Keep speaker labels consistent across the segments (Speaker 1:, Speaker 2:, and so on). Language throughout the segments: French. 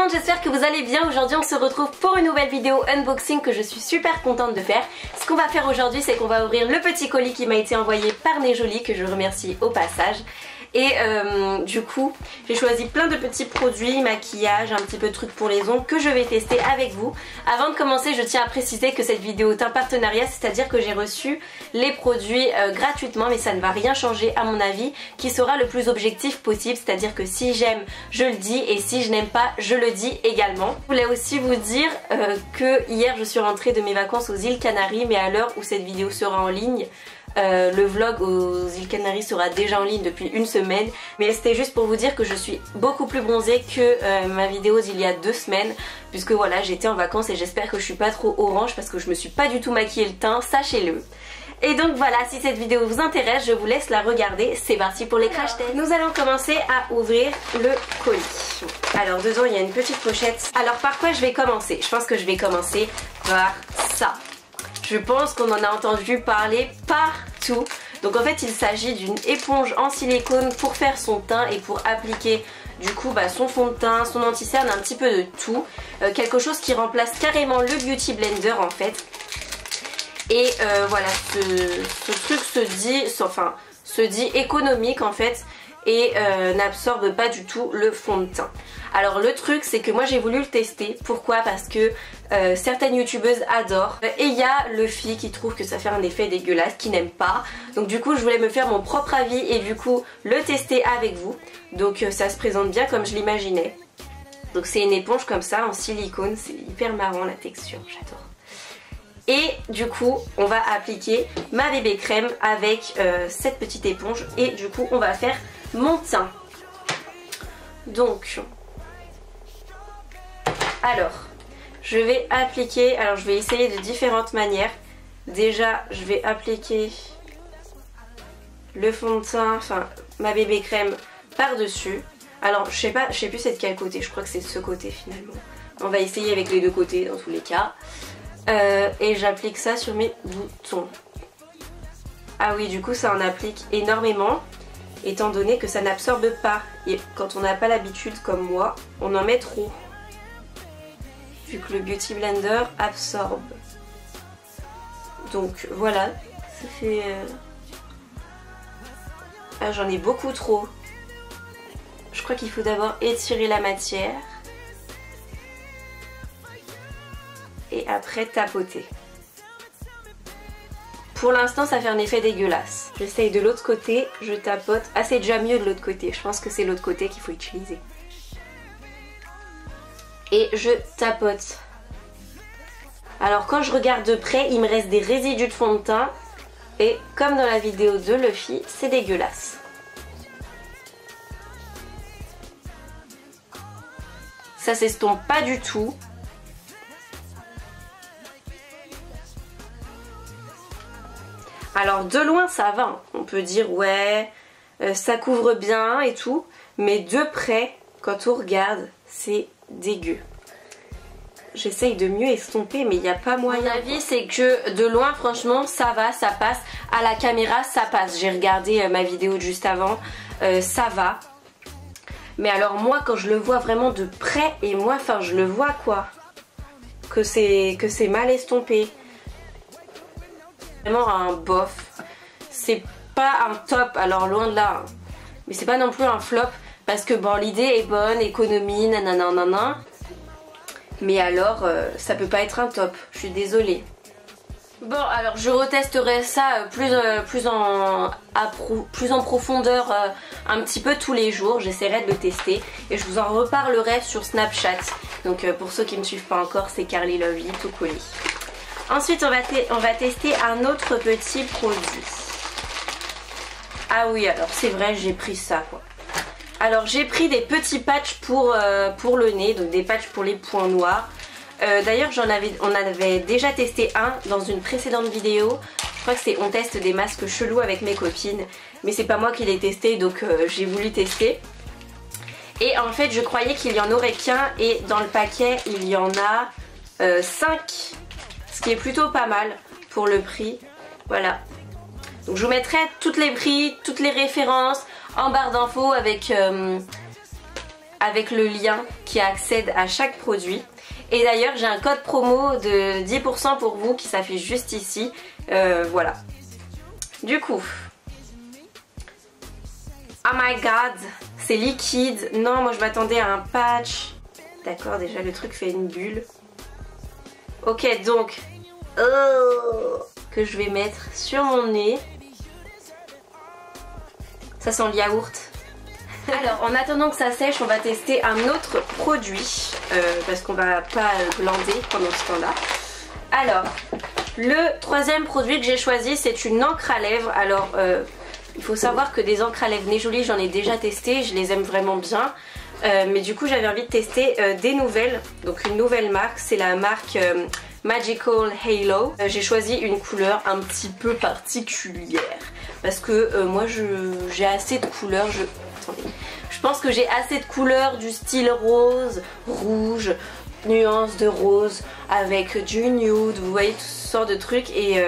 Speaker 1: le monde, j'espère que vous allez bien. Aujourd'hui on se retrouve pour une nouvelle vidéo unboxing que je suis super contente de faire. Ce qu'on va faire aujourd'hui, c'est qu'on va ouvrir le petit colis qui m'a été envoyé par Nejoli, que je remercie au passage. Et du coup j'ai choisi plein de petits produits, maquillage, un petit peu de trucs pour les ongles que je vais tester avec vous. Avant de commencer, je tiens à préciser que cette vidéo est un partenariat, c'est-à-dire que j'ai reçu les produits gratuitement, mais ça ne va rien changer à mon avis, qui sera le plus objectif possible, c'est-à-dire que si j'aime je le dis et si je n'aime pas je le dis également. Je voulais aussi vous dire que hier je suis rentrée de mes vacances aux îles Canaries, mais à l'heure où cette vidéo sera en ligne, le vlog aux îles Canaries sera déjà en ligne depuis une semaine, mais c'était juste pour vous dire que je suis beaucoup plus bronzée que ma vidéo d'il y a 2 semaines, puisque voilà, j'étais en vacances et j'espère que je suis pas trop orange parce que je me suis pas du tout maquillée le teint, sachez-le. Et donc voilà, si cette vidéo vous intéresse, je vous laisse la regarder. C'est parti pour les crash tests. Nous allons commencer à ouvrir le colis. Alors dedans il y a une petite pochette. Alors par quoi je vais commencer? Je pense que je vais commencer par ça. Je pense qu'on en a entendu parler partout. Donc en fait il s'agit d'une éponge en silicone pour faire son teint et pour appliquer du coup son fond de teint, son anti-cerne, un petit peu de tout. Quelque chose qui remplace carrément le Beauty Blender en fait. Et voilà, ce truc se dit économique en fait et n'absorbe pas du tout le fond de teint. Alors le truc c'est que moi j'ai voulu le tester. Pourquoi? Parce que certaines youtubeuses adorent et il y a le fille qui trouve que ça fait un effet dégueulasse, qui n'aime pas. Donc du coup je voulais me faire mon propre avis et du coup le tester avec vous. Donc ça se présente bien comme je l'imaginais. Donc c'est une éponge comme ça en silicone, c'est hyper marrant la texture, j'adore. Et du coup on va appliquer ma bébé crème avec cette petite éponge et du coup on va faire mon teint. Donc alors je vais appliquer, alors je vais essayer de différentes manières. Déjà je vais appliquer le fond de teint, enfin ma bébé crème par dessus. Alors je sais plus c'est de quel côté, je crois que c'est de ce côté finalement. On va essayer avec les deux côtés dans tous les cas. Et j'applique ça sur mes boutons. Ah oui, du coup ça en applique énormément étant donné que ça n'absorbe pas. Et quand on n'a pas l'habitude comme moi, on en met trop. Vu que le Beauty Blender absorbe. Donc voilà, ça fait... Ah, j'en ai beaucoup trop. Je crois qu'il faut d'abord étirer la matière. Et après tapoter. Pour l'instant ça fait un effet dégueulasse. J'essaye de l'autre côté, je tapote. Ah, c'est déjà mieux de l'autre côté, je pense que c'est l'autre côté qu'il faut utiliser. Et je tapote. Alors quand je regarde de près, il me reste des résidus de fond de teint. Et comme dans la vidéo de Luffy, c'est dégueulasse. Ça s'estompe pas du tout. Alors de loin ça va, on peut dire ouais, ça couvre bien et tout, mais de près, quand on regarde, c'est dégueu. J'essaye de mieux estomper mais il n'y a pas moyen. Mon avis c'est que de loin franchement ça va, ça passe. À la caméra ça passe, j'ai regardé ma vidéo de juste avant, ça va. Mais alors moi quand je le vois vraiment de près, et moi enfin je le vois quoi, que c'est mal estompé. Vraiment un bof, c'est pas un top, alors loin de là, mais c'est pas non plus un flop parce que bon l'idée est bonne, économie, nanana, mais alors ça peut pas être un top, je suis désolée. Bon alors je retesterai ça plus en profondeur un petit peu tous les jours, j'essaierai de le tester et je vous en reparlerai sur Snapchat. Donc pour ceux qui ne me suivent pas encore, c'est Carly Lovely tout colis. Ensuite on va tester un autre petit produit. Ah oui, alors c'est vrai, j'ai pris ça quoi. Alors j'ai pris des petits patchs pour le nez, donc des patchs pour les points noirs. D'ailleurs on avait déjà testé un dans une précédente vidéo. Je crois que c'est on teste des masques chelous avec mes copines. Mais c'est pas moi qui l'ai testé, donc j'ai voulu tester. Et en fait je croyais qu'il y en aurait qu'un et dans le paquet il y en a 5. Ce qui est plutôt pas mal pour le prix. Voilà. Donc je vous mettrai tous les prix, toutes les références en barre d'infos avec avec le lien qui accède à chaque produit. Et d'ailleurs j'ai un code promo de 10% pour vous qui s'affiche juste ici. Voilà. Du coup, oh my god, c'est liquide. Non, moi je m'attendais à un patch. D'accord, déjà le truc fait une bulle. Ok, donc que je vais mettre sur mon nez. Ça sent le yaourt. Alors en attendant que ça sèche, on va tester un autre produit parce qu'on va pas glander pendant ce temps là. Alors le troisième produit que j'ai choisi, c'est une encre à lèvres. Alors il faut savoir que des encres à lèvres Nejoli, j'en ai déjà testé, je les aime vraiment bien. Mais du coup j'avais envie de tester des nouvelles. Donc une nouvelle marque, c'est la marque Magical Halo. J'ai choisi une couleur un petit peu particulière parce que moi j'ai assez de couleurs. Attendez. Je pense que j'ai assez de couleurs du style rose, rouge, nuances de rose avec du nude, vous voyez toutes sortes de trucs. Et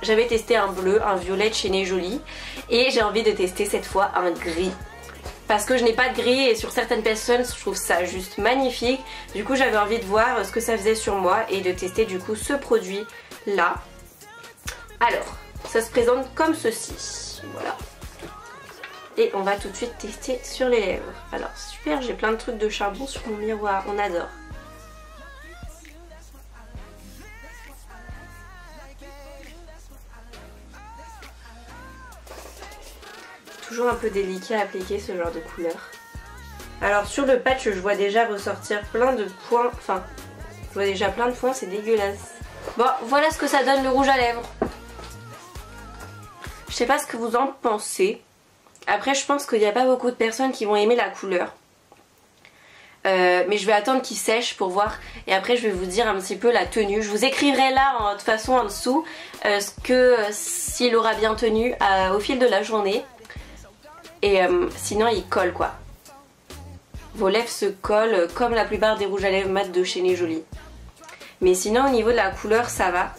Speaker 1: j'avais testé un bleu, un violet de chez Nejoli et j'ai envie de tester cette fois un gris. Parce que je n'ai pas de gris et sur certaines personnes je trouve ça juste magnifique. Du coup j'avais envie de voir ce que ça faisait sur moi et de tester du coup ce produit là. Alors ça se présente comme ceci, voilà. Et on va tout de suite tester sur les lèvres. Alors super, j'ai plein de trucs de charbon sur mon miroir, on adore. Toujours un peu délicat à appliquer ce genre de couleur. Alors sur le patch je vois déjà ressortir plein de points. Enfin, je vois déjà plein de points, c'est dégueulasse. Bon, voilà ce que ça donne le rouge à lèvres. Je sais pas ce que vous en pensez. Après je pense qu'il n'y a pas beaucoup de personnes qui vont aimer la couleur. Mais je vais attendre qu'il sèche pour voir. Et après je vais vous dire un petit peu la tenue. Je vous écrirai là de toute façon en dessous s'il aura bien tenu au fil de la journée. Et sinon il colle quoi. Vos lèvres se collent comme la plupart des rouges à lèvres mat de chez Nejoli. Mais sinon au niveau de la couleur ça va.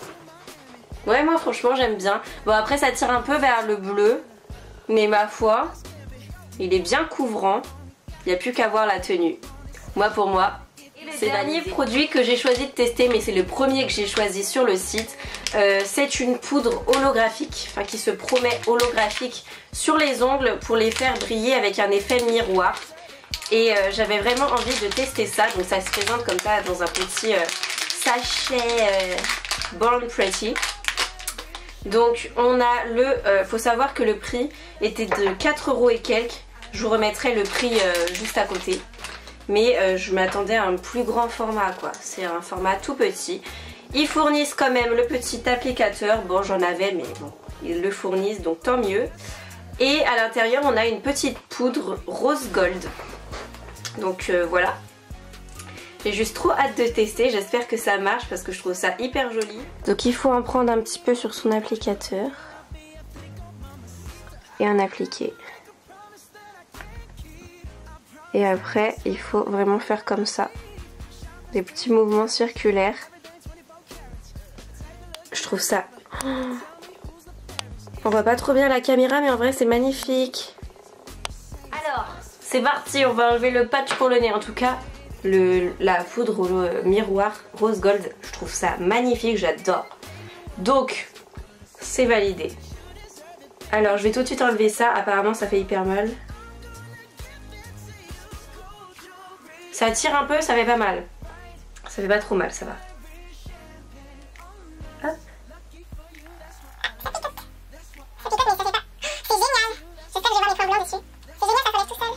Speaker 1: Ouais, moi franchement j'aime bien. Bon après ça tire un peu vers le bleu. Mais ma foi, il est bien couvrant. Il n'y a plus qu'à voir la tenue. Moi pour moi, c'est le dernier produit que j'ai choisi de tester, mais c'est le premier que j'ai choisi sur le site. C'est une poudre holographique, enfin qui se promet holographique sur les ongles pour les faire briller avec un effet miroir. Et j'avais vraiment envie de tester ça. Donc ça se présente comme ça dans un petit sachet Born Pretty. Donc on a le... faut savoir que le prix était de 4 € et quelques. Je vous remettrai le prix juste à côté. Mais je m'attendais à un plus grand format quoi. C'est un format tout petit. Ils fournissent quand même le petit applicateur. Bon j'en avais mais bon ils le fournissent donc tant mieux. Et à l'intérieur on a une petite poudre rose gold. Donc voilà. J'ai juste trop hâte de tester, j'espère que ça marche parce que je trouve ça hyper joli. Donc il faut en prendre un petit peu sur son applicateur et en appliquer. Et après il faut vraiment faire comme ça, des petits mouvements circulaires. Je trouve ça... On voit pas trop bien la caméra mais en vrai c'est magnifique. Alors c'est parti, on va enlever le patch pour le nez en tout cas. La poudre au miroir rose gold, je trouve ça magnifique, j'adore. Donc c'est validé. Alors je vais tout de suite enlever ça, apparemment ça fait hyper mal. Ça tire un peu, ça fait pas mal. Ça fait pas trop mal, ça va. Hop.
Speaker 2: C'est génial. J'espère que je vais voir les points blancs dessus. C'est génial, ça s'enlève tout seul.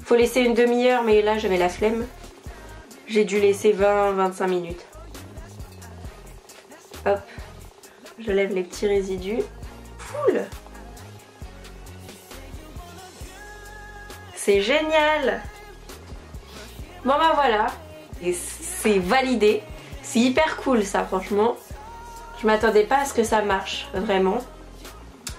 Speaker 1: Faut laisser une demi-heure mais là j'avais la flemme. J'ai dû laisser 20-25 minutes. Hop. Je lève les petits résidus. Cool. C'est génial. Bon bah voilà. Et c'est validé. C'est hyper cool ça franchement. Je m'attendais pas à ce que ça marche vraiment.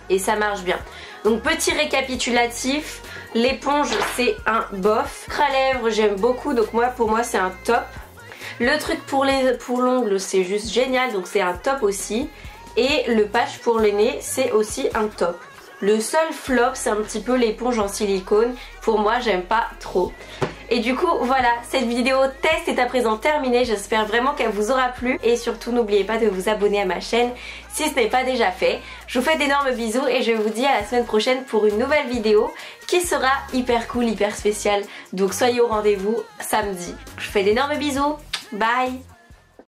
Speaker 1: Et ça marche bien. Donc petit récapitulatif. L'éponge c'est un bof. Encre à lèvres j'aime beaucoup donc pour moi c'est un top. Le truc pour l'ongle c'est juste génial donc c'est un top aussi. Et le patch pour le nez c'est aussi un top. Le seul flop c'est un petit peu l'éponge en silicone. Pour moi j'aime pas trop. Et du coup voilà, cette vidéo test est à présent terminée. J'espère vraiment qu'elle vous aura plu. Et surtout n'oubliez pas de vous abonner à ma chaîne si ce n'est pas déjà fait. Je vous fais d'énormes bisous et je vous dis à la semaine prochaine pour une nouvelle vidéo qui sera hyper cool, hyper spéciale. Donc soyez au rendez-vous samedi. Je vous fais d'énormes bisous. Bye.